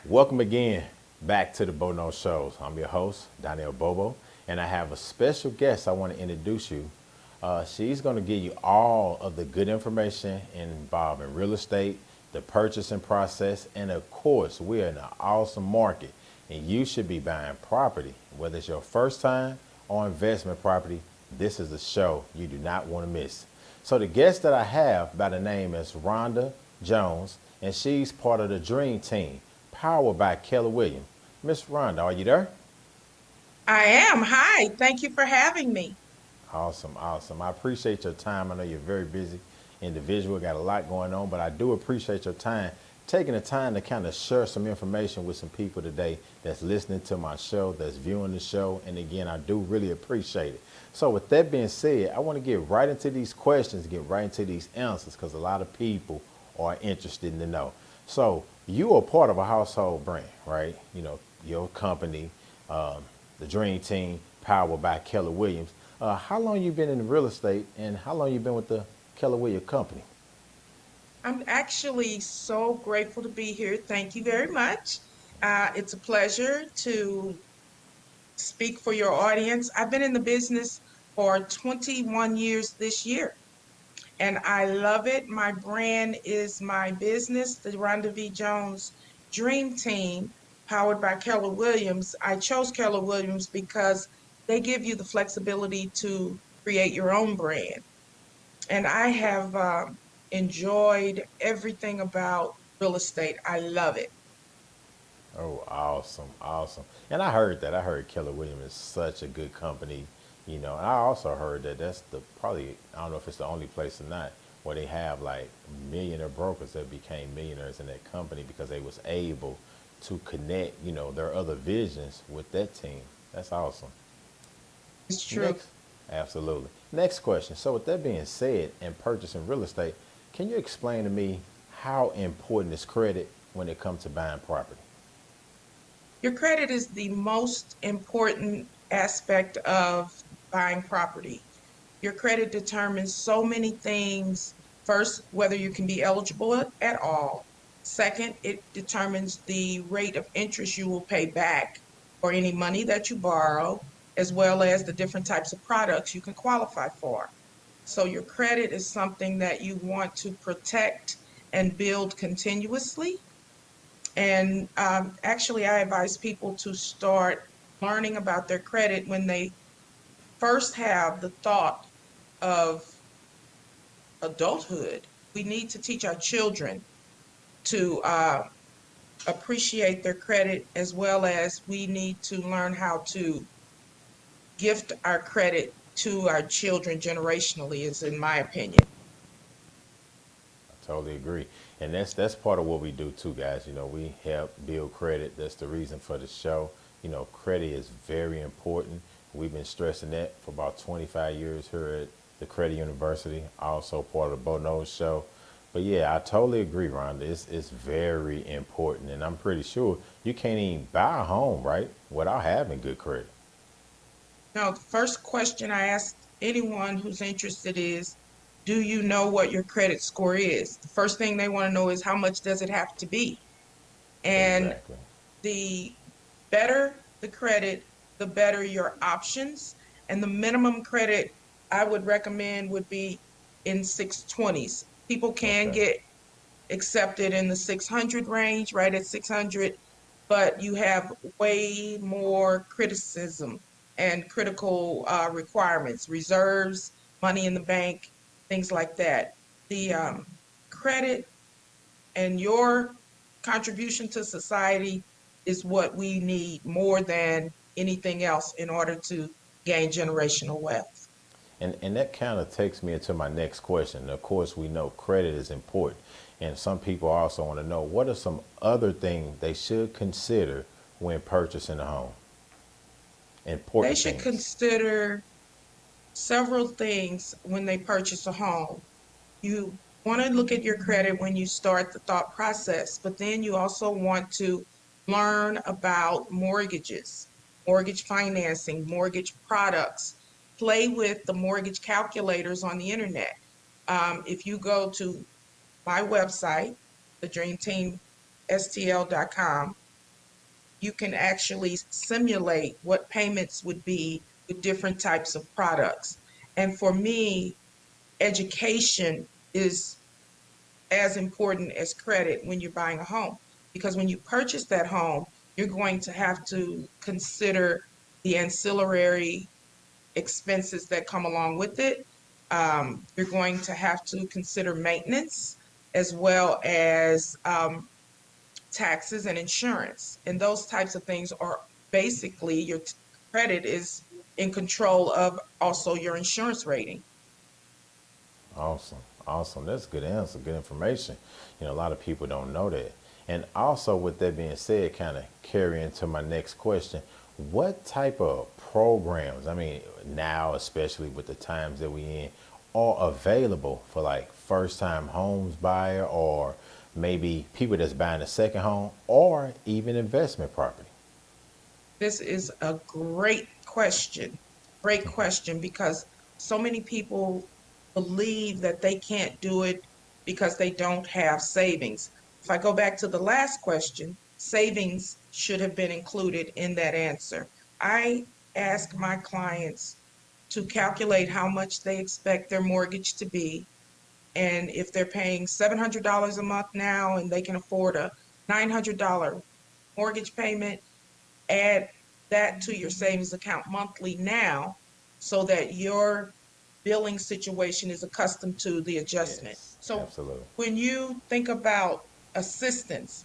Welcome again back to the Bono Shows. I'm your host, Daniel Bobo, and I have a special guest I want to introduce you. She's going to give you all of the good information involved in real estate, the purchasing process, and of course, we're in an awesome market, and you should be buying property. Whether it's your first time or investment property, this is a show you do not want to miss. So the guest that I have by the name is Rhonda Jones, and she's part of the Dream Team, powered by Keller Williams. Miss Rhonda, are you there? I am. Hi. Thank you for having me. Awesome, awesome. I appreciate your time. I know you're a very busy individual, got a lot going on, but I do appreciate your time, taking the time to kind of share some information with some people today that's listening to my show, that's viewing the show. And again, I do really appreciate it. So with that being said, I want to get right into these questions, get right into these answers, because a lot of people are interested in to know. So you are part of a household brand, right? You know, your company, the Dream Team, powered by Keller Williams. How long you been in real estate, and how long you been with the Keller Williams company? I'm actually so grateful to be here. Thank you very much. It's a pleasure to speak for your audience. I've been in the business for 21 years this year, and I love it. My brand is my business, the Rhonda V Jones Dream Team, powered by Keller Williams. I chose Keller Williams because they give you the flexibility to create your own brand. And I have enjoyed everything about real estate. I love it. Oh, awesome, awesome. And I heard that. I heard Keller Williams is such a good company, you know. And I also heard that that's the probably, I don't know if it's the only place or not, where they have like millionaire brokers that became millionaires in that company because they was able to connect, you know, their other visions with that team. That's awesome. It's true. Next, absolutely. Next question. So with that being said, in purchasing real estate, can you explain to me how important is credit when it comes to buying property? Your credit is the most important aspect of buying property. Your credit determines so many things. First, whether you can be eligible at all. Second, it determines the rate of interest you will pay back for any money that you borrow, as well as the different types of products you can qualify for. So your credit is something that you want to protect and build continuously. And actually, I advise people to start learning about their credit when they first have the thought of adulthood. We need to teach our children to appreciate their credit, as well as we need to learn how to gift our credit to our children generationally, is in my opinion. I totally agree. And that's part of what we do too, guys. You know, we help build credit. That's the reason for the show. You know, credit is very important. We've been stressing that for about 25 years here at the Credit University, also part of the Bo Knows show. But yeah, I totally agree, Rhonda. It's very important. And I'm pretty sure you can't even buy a home, right, without having good credit. Now, the first question I ask anyone who's interested is, do you know what your credit score is? The first thing they want to know is how much does it have to be? And Exactly. the better the credit, the better your options. And the minimum credit I would recommend would be in 620s. People can Okay. get accepted in the 600 range, right at 600, but you have way more criticism and critical requirements, reserves, money in the bank, things like that. The credit and your contribution to society is what we need more than anything else in order to gain generational wealth. And that kind of takes me into my next question. Of course, we know credit is important. And some people also want to know what are some other things they should consider when purchasing a home? They Important should things. consider several things when they purchase a home. You want to look at your credit when you start the thought process, but then you also want to learn about mortgages, mortgage financing, mortgage products. Play with the mortgage calculators on the internet. If you go to my website, thedreamteamstl.com, you can actually simulate what payments would be with different types of products. And for me, education is as important as credit when you're buying a home. Because when you purchase that home, you're going to have to consider the ancillary expenses that come along with it. You're going to have to consider maintenance as well as taxes and insurance. And those types of things are basically your credit is in control of also your insurance rating. Awesome. Awesome. That's a good answer, good information. A lot of people don't know that. And also, with that being said, kind of carry into my next question, what type of programs, I mean, now, especially with the times that we in, are available for like first time homes buyer or maybe people that's buying a second home or even investment property? This is a great question. Great question, because so many people believe that they can't do it because they don't have savings. If I go back to the last question, savings should have been included in that answer. I ask my clients to calculate how much they expect their mortgage to be. And if they're paying $700 a month now and they can afford a $900 mortgage payment, add that to your savings account monthly now so that your billing situation is accustomed to the adjustment. Yes, So absolutely. when you think about assistance,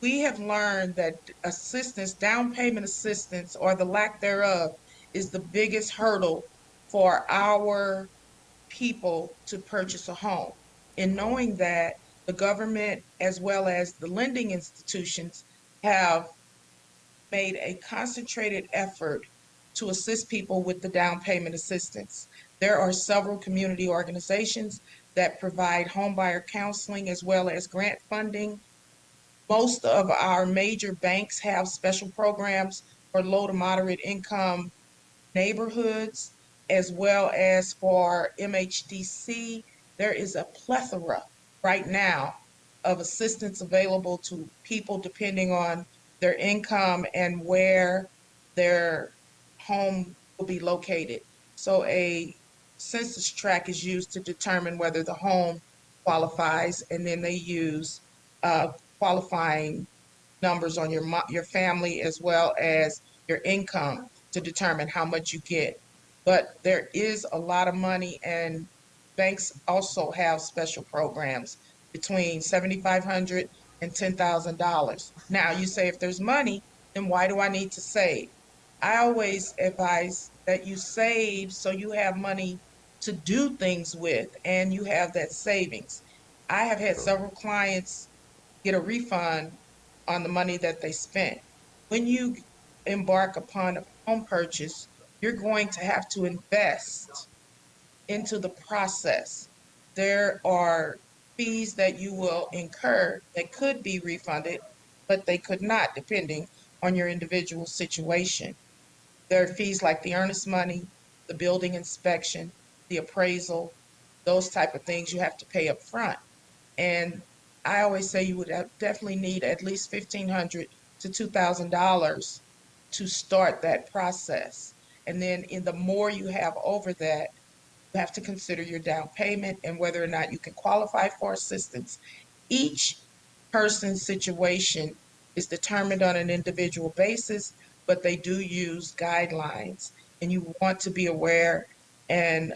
we have learned that assistance, down payment assistance, or the lack thereof, is the biggest hurdle for our people to purchase a home. In Oh, knowing that the government as well as the lending institutions have made a concentrated effort to assist people with the down payment assistance. There are several community organizations that provide homebuyer counseling as well as grant funding. Most of our major banks have special programs for low to moderate income neighborhoods, as well as for MHDC. There is a plethora right now of assistance available to people depending on their income and where their home will be located. So a census tract is used to determine whether the home qualifies, and then they use uh, qualifying numbers on your family as well as your income to determine how much you get. But there is a lot of money, and banks also have special programs between 7,500 and $10,000. Now you say, if there's money, then why do I need to save? I always advise that you save so you have money to do things with and you have that savings. I have had true. several clients get a refund on the money that they spent. When you embark upon a home purchase, you're going to have to invest into the process. There are fees that you will incur that could be refunded, but they could not, depending on your individual situation. There are fees like the earnest money, the building inspection, the appraisal, those type of things you have to pay up front. And I always say you would definitely need at least $1,500 to $2,000 to start that process. And then in the more you have over that, you have to consider your down payment and whether or not you can qualify for assistance. Each person's situation is determined on an individual basis, but they do use guidelines. And you want to be aware and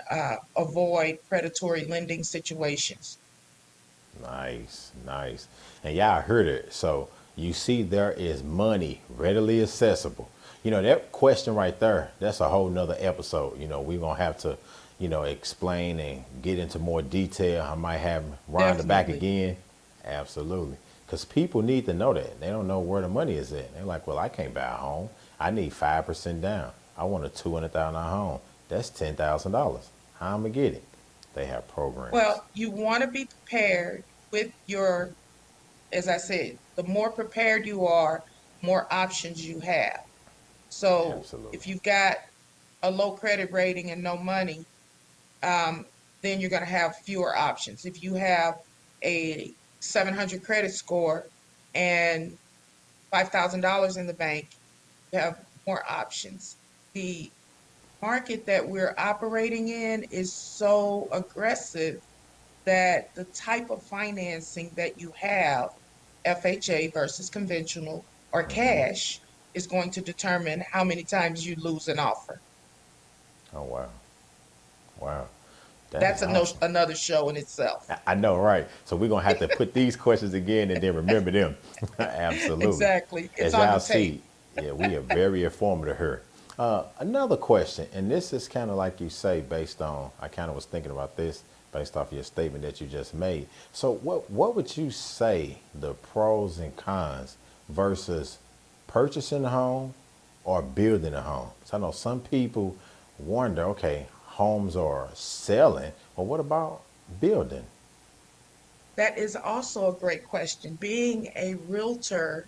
avoid predatory lending situations. Nice, nice. And y'all heard it. So you see there is money readily accessible. That question right there, that's a whole nother episode. We're gonna have to, explain and get into more detail. I might have Rhonda back Definitely. again. Absolutely. Because people need to know that. They don't know where the money is at. They're like, well, I can't buy a home. I need 5% down. I want a $200,000 home. That's $10,000. How am I get it? They have programs. Well, you want to be prepared with your, as I said, the more prepared you are, more options you have. So Absolutely. if you've got a low credit rating and no money, um, then you're going to have fewer options. If you have a 700 credit score and $5,000 in the bank, you have more options. The market that we're operating in is so aggressive that the type of financing that you have, FHA versus conventional or Hmm. cash, is going to determine how many times you lose an offer. Oh, wow. Wow. That That's is awesome. another show in itself. I know, right? So we're gonna have to put these questions again and then remember them. Absolutely. Exactly. It's As on the y'all tape. see, yeah, we are very informative here. Another question, and this is kind of like you say, based on I kind of was thinking about this based off your statement that you just made. So what would you say the pros and cons versus purchasing a home or building a home? So I know some people wonder, okay, homes are selling, but what about building? That is also a great question. Being a realtor,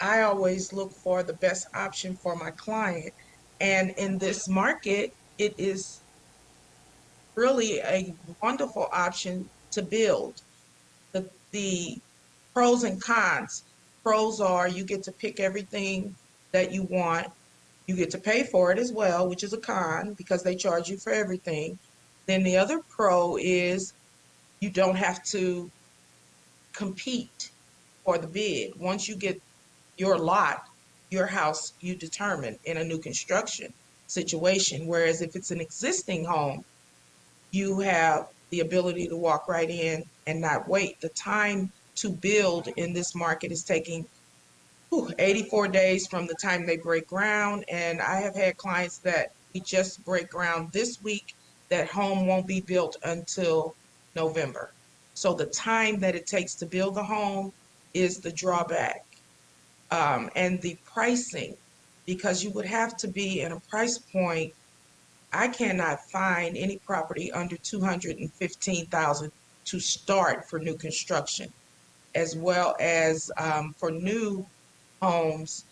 I always look for the best option for my client. And in this market, it is really a wonderful option to build. The pros and cons. Pros are you get to pick everything that you want. You get to pay for it as well, which is a con because they charge you for everything. Then the other pro is you don't have to compete for the bid. Once you get your lot, your house, you determine in a new construction situation. Whereas if it's an existing home, you have the ability to walk right in and not wait. The time to build in this market is taking 84 days from the time they break ground. And I have had clients that we just break ground this week, that home won't be built until November. So the time that it takes to build the home is the drawback. And the pricing, because you would have to be in a price point. I cannot find any property under 215,000 to start for new construction, as well as for new homes.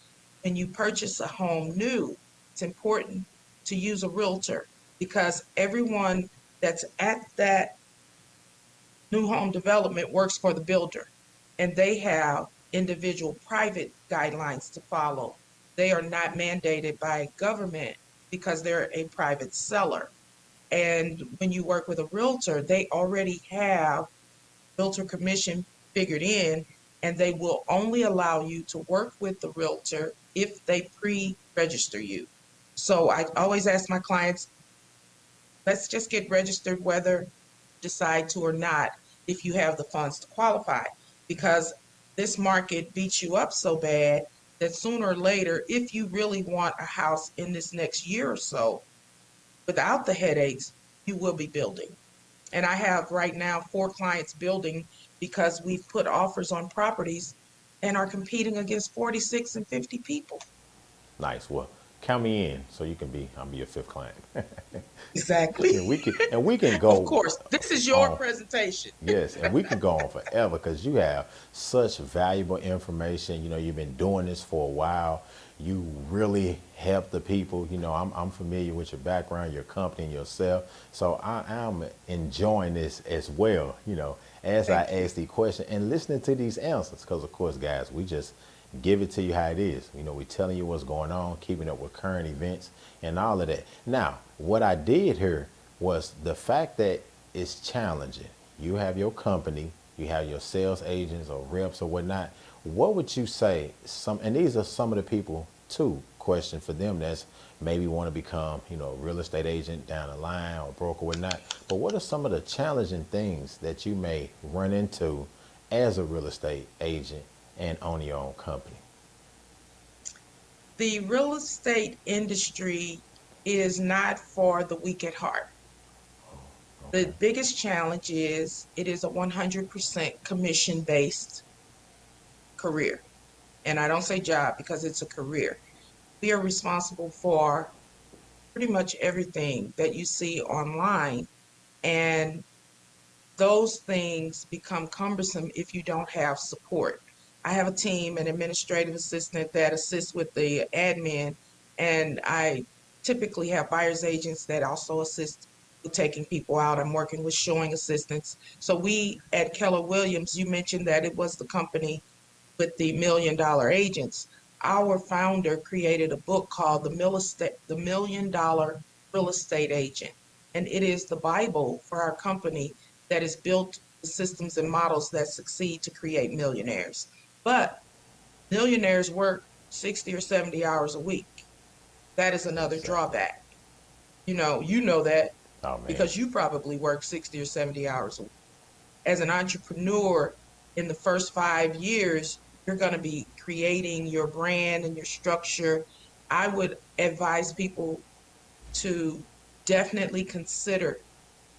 When you purchase a home new, it's important to use a realtor because everyone that's at that new home development works for the builder, and they have individual private guidelines to follow. They are not mandated by government because they're a private seller. And when you work with a realtor, they already have realtor commission figured in, and they will only allow you to work with the realtor if they pre-register you. So I always ask my clients, let's just get registered whether you decide to or not, if you have the funds to qualify, because this market beats you up so bad that sooner or later, if you really want a house in this next year or so without the headaches, you will be building. And I have right now 4 clients building because we've put offers on properties and are competing against 46 and 50 people. Nice. Well, count me in so you can be. I'll be your fifth client. Exactly. And we can Of go course, this is your on. presentation. Yes, and we can go on forever because you have such valuable information. You know, you've been doing this for a while. You really help the people. You know, I'm familiar with your background, your company, and yourself. So I'm enjoying this as well, you know, as I Thank you. ask the question and listening to these answers. Because, of course, guys, we just give it to you how it is. You know, we're telling you what's going on, keeping up with current events and all of that. Now, what I did here was the fact that it's challenging. You have your company, you have your sales agents or reps or whatnot. What would you say and these are some of the people too, question for them that's maybe want to become, you know, a real estate agent down the line or broker or whatnot. But what are some of the challenging things that you may run into as a real estate agent and own your own company? The real estate industry is not for the weak at heart. Okay. The biggest challenge is it is a 100% commission based career. And I don't say job because it's a career. We are responsible for pretty much everything that you see online. And those things become cumbersome if you don't have support. I have a team, an administrative assistant that assists with the admin, and I typically have buyer's agents that also assist with taking people out. I'm working with showing assistants. So we at Keller Williams, you mentioned that it was the company with the Million Dollar Agents, our founder created a book called The Million Dollar Real Estate Agent. And it is the Bible for our company that is built the systems and models that succeed to create millionaires. But millionaires work 60 or 70 hours a week. That is another Exactly. drawback. You know that Oh man. because you probably work 60 or 70 hours a week. As an entrepreneur, in the first 5 years, you're going to be creating your brand and your structure. I would advise people to definitely consider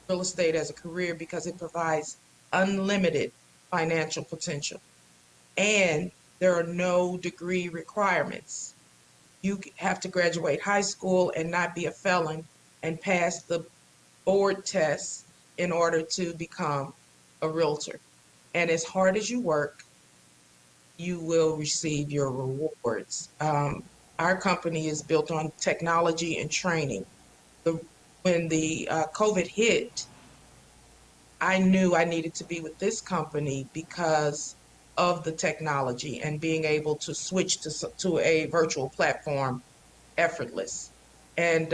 real estate as a career because it provides unlimited financial potential. And there are no degree requirements. You have to graduate high school and not be a felon and pass the board tests in order to become a realtor. And as hard as you work, you will receive your rewards. Our company is built on technology and training. When the COVID hit, I knew I needed to be with this company because of the technology and being able to switch to a virtual platform effortless. And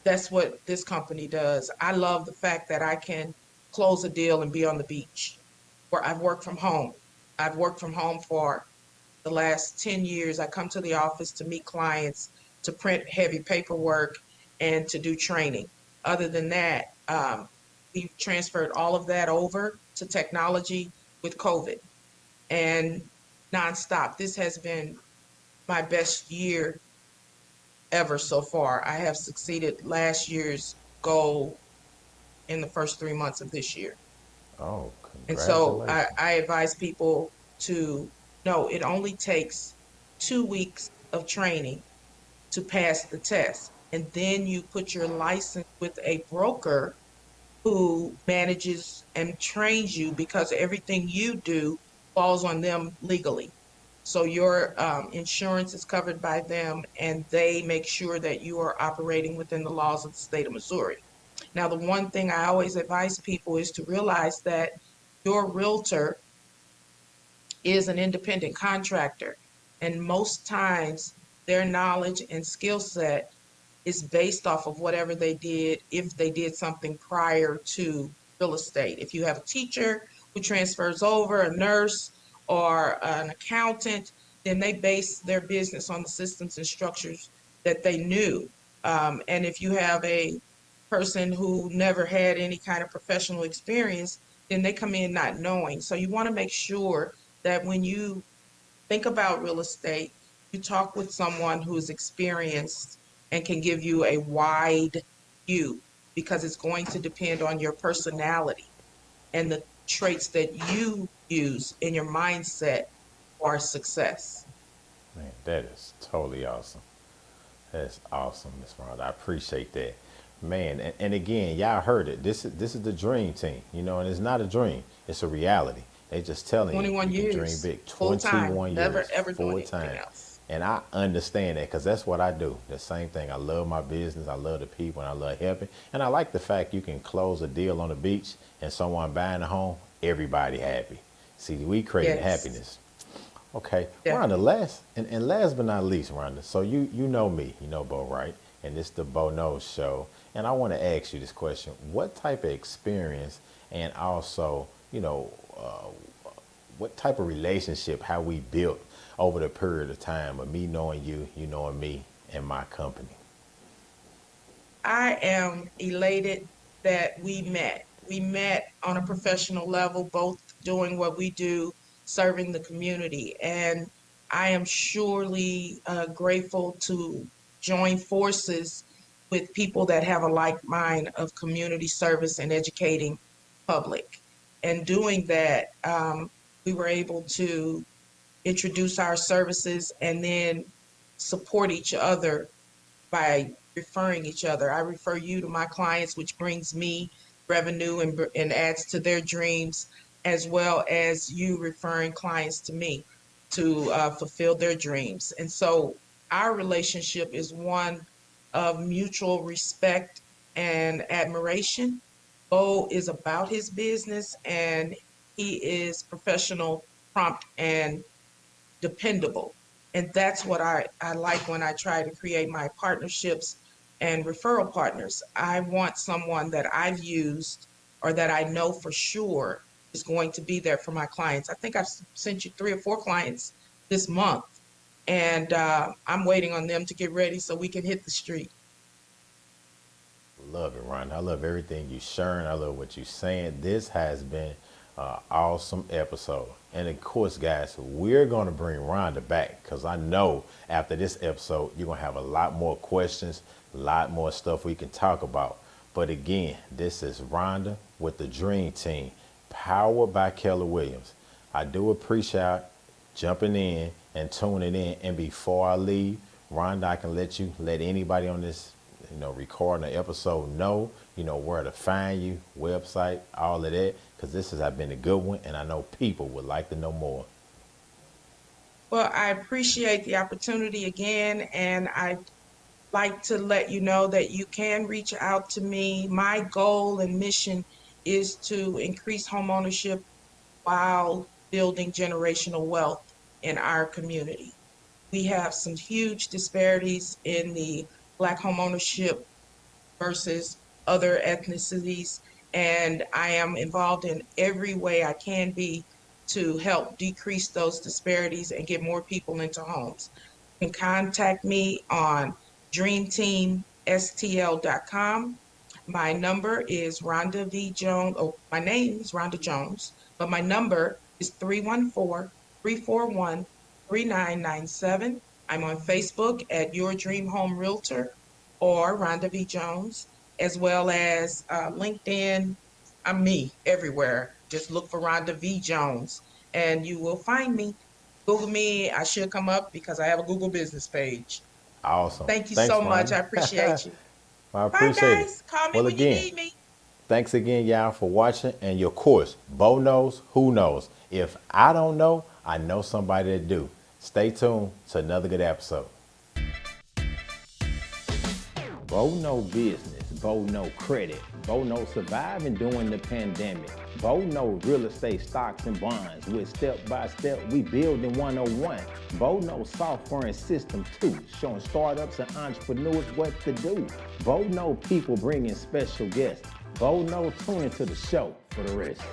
that's what this company does. I love the fact that I can close a deal and be on the beach where I've worked from home. I've worked from home for the last 10 years. I come to the office to meet clients, to print heavy paperwork, and to do training. Other than that, we've transferred all of that over to technology with COVID and nonstop. This has been my best year ever so far. I have succeeded last year's goal in the first 3 months of this year. Oh, And so congratulations. I advise people to know it only takes 2 weeks of training to pass the test. And then you put your license with a broker who manages and trains you because everything you do falls on them legally. So your insurance is covered by them, and they make sure that you are operating within the laws of the state of Missouri. Now, the one thing I always advise people is to realize that your realtor is an independent contractor, and most times their knowledge and skill set is based off of whatever they did if they did something prior to real estate. If you have a teacher who transfers over, a nurse, or an accountant, then they base their business on the systems and structures that they knew. And if you have a person who never had any kind of professional experience, then they come in not knowing. So you want to make sure that when you think about real estate, you talk with someone who's experienced and can give you a wide view because it's going to depend on your personality and the traits that you use in your mindset for success. Man, that is totally awesome. That's awesome, Miss Rhonda. I appreciate that. Man, and again, y'all heard it. This is the dream team, and it's not a dream, it's a reality. They just telling you 21 you can dream years, big. full time, 21 never years, ever doing full anything time. else. And I understand that because that's what I do. The same thing. I love my business. I love the people and I love helping. And I like the fact you can close a deal on the beach and someone buying a home, everybody happy. See, we creating Yes, happiness. Okay, Rhonda, definitely. last but not least, Rhonda. So you know me, you know Bo, right? And this the Bo Knows show. And I want to ask you this question: what type of experience, and also, what type of relationship have we built over the period of time of me knowing you, you knowing me, and my company? I am elated that we met. We met on a professional level, both doing what we do, serving the community. And I am surely grateful to join forces with people that have a like mind of community service and educating public. And doing that, we were able to introduce our services and then support each other by referring each other. I refer you to my clients, which brings me revenue and adds to their dreams, as well as you referring clients to me to fulfill their dreams. And so our relationship is one of mutual respect and admiration. Bo is about his business and he is professional, prompt, and dependable. And that's what I like when I try to create my partnerships and referral partners. I want someone that I've used or that I know for sure is going to be there for my clients. I think I've sent you 3 or 4 clients this month, and I'm waiting on them to get ready so we can hit the street. Love it, Rhonda. I love everything you sharing. I love what you're saying. This has been an awesome episode. And of course, guys, we're going to bring Rhonda back because I know after this episode, you're going to have a lot more questions, a lot more stuff we can talk about. But again, this is Rhonda with the Dream Team, powered by Keller Williams. I do appreciate jumping in and tuning in. And before I leave, Rhonda, I can let anybody on this recording an episode know, where to find you, website, all of that, because this has been a good one, and I know people would like to know more. Well, I appreciate the opportunity again, and I'd like to let you know that you can reach out to me. My goal and mission is to increase homeownership while building generational wealth in our community. We have some huge disparities in the Black homeownership versus other ethnicities, and I am involved in every way I can be to help decrease those disparities and get more people into homes. You can contact me on dreamteamstl.com. My number is Rhonda V. Jones. Oh, my name is Rhonda Jones, but my number is 314-341-3997. I'm on Facebook at Your Dream Home Realtor or Rhonda V. Jones, as well as LinkedIn. I'm me everywhere. Just look for Rhonda V. Jones and you will find me. Google me. I should come up because I have a Google business page. Awesome. Thank you Thanks, so much. Rhonda. I appreciate you. I Bye, appreciate it. guys. Call me Well, when you again, need me. thanks again, y'all, for watching. And your course, Bo knows, who knows. If I don't know, I know somebody that do. Stay tuned to another good episode. Bo know business. Bo know credit. Bo know surviving during the pandemic. Bo know real estate stocks and bonds. With step by step, we build in 101. Bo knows software and systems too, showing startups and entrepreneurs what to do. Bo know people bringing special guests. Bo know tune into the show for the rest.